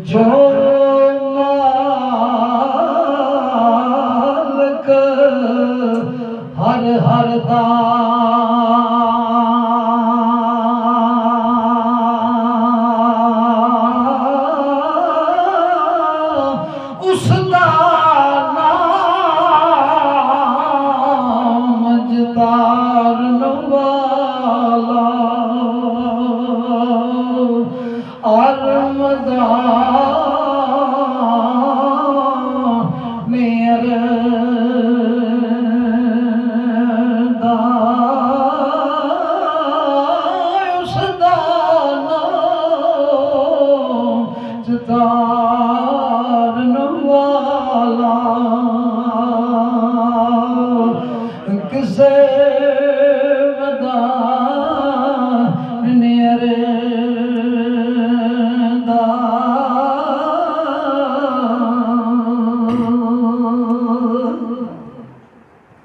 जो मालिक हर हर दा उसदा नाम जतारन वाला तारन वाला किसे वदा नेरे दा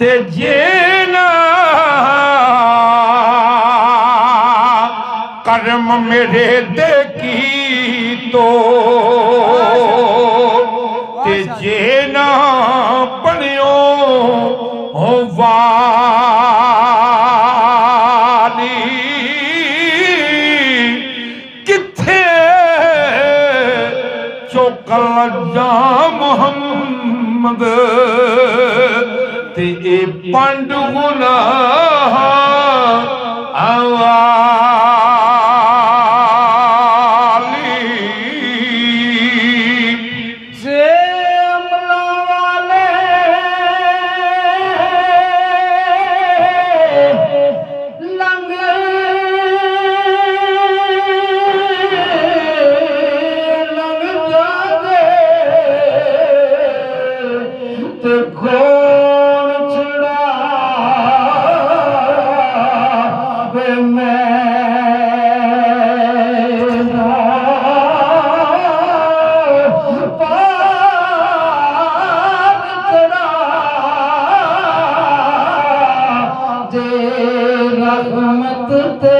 ते जेना कर्म मेरे दे की तो ते जेना बनियो हो वाली किथे चौकल जा मोहम्मद ते ए पंड गुनाह रहमत तेरे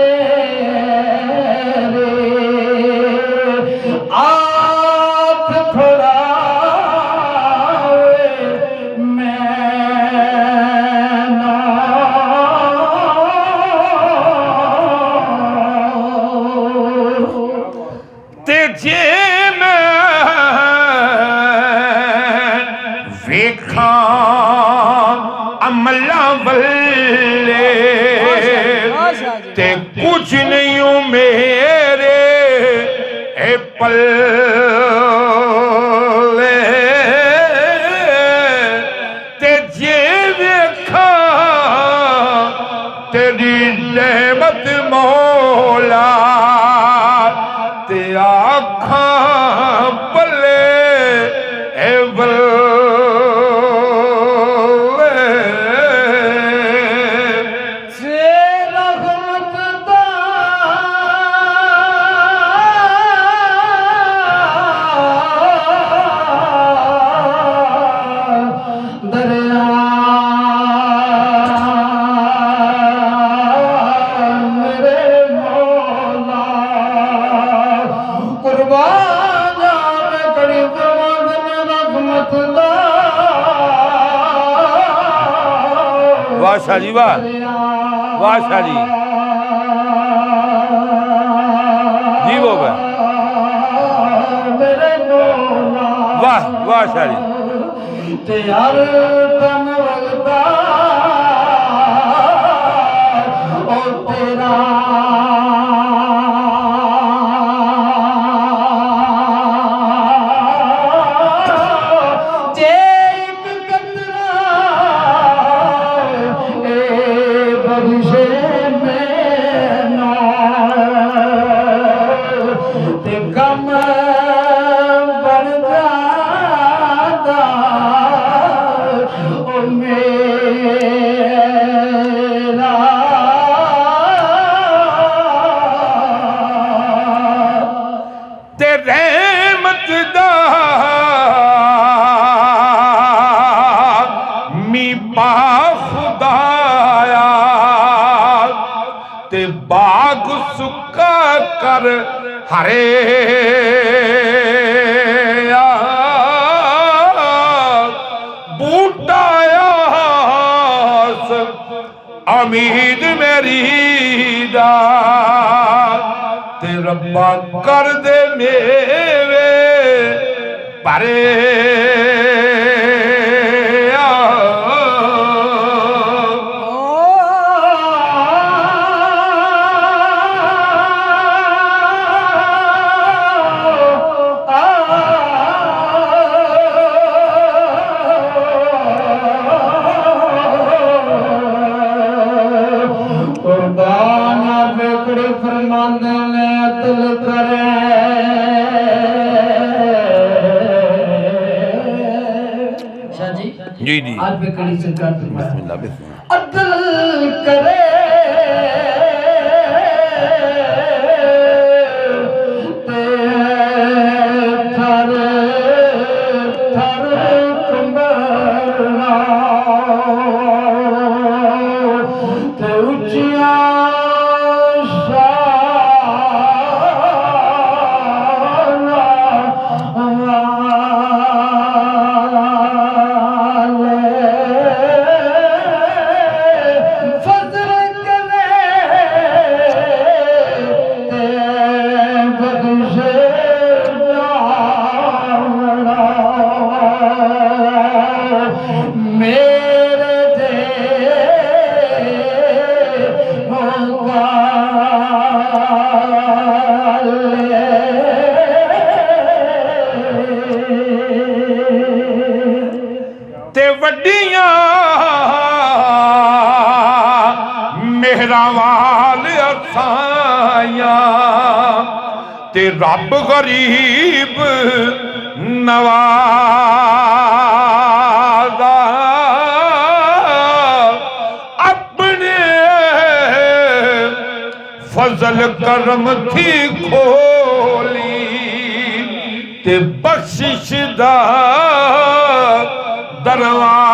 आँख फड़ावे मैं ना ते जे मैं वेखां अमला वल्ले ते कुछ नहीं हूँ मेरे ए पल्ले ते जे वेखा तेरी रहमत मौला ते आखा पल्ले ए वाह शाह जी वाह वाह शाह जी जी वो वाह वाह शाह जी यार तन वगदा ओ तेरा रहमत दा मी पा खुदाया ते बाग सुक्का कर हरे करीदा ते रब्बा कर दे मेरे परे जी जी आज पे कड़ी सरकार बिस्मिल्लाह बिस्मिल्लाह अदल करे ते थर थर कंबना ते उचिया मेहरावाल असाया ते रब गरीब नवाजा अपने फजल करम थी खोली ते बख्शिश दा दरवाजा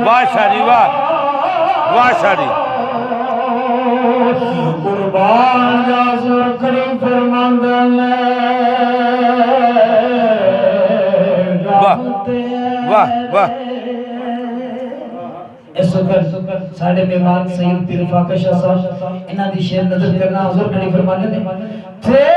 वाह शादी वाह वाह शादी कुर्बान जासुर करीम फरमांदन वाह वाह वाह इस वक्त साढ़े मेहमान सैयद पीर फाका शाह साहब इन्हां दी शेर नजर करना हुजूर करीम फरमांदे ने थे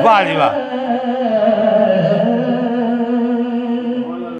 वाह जी वाह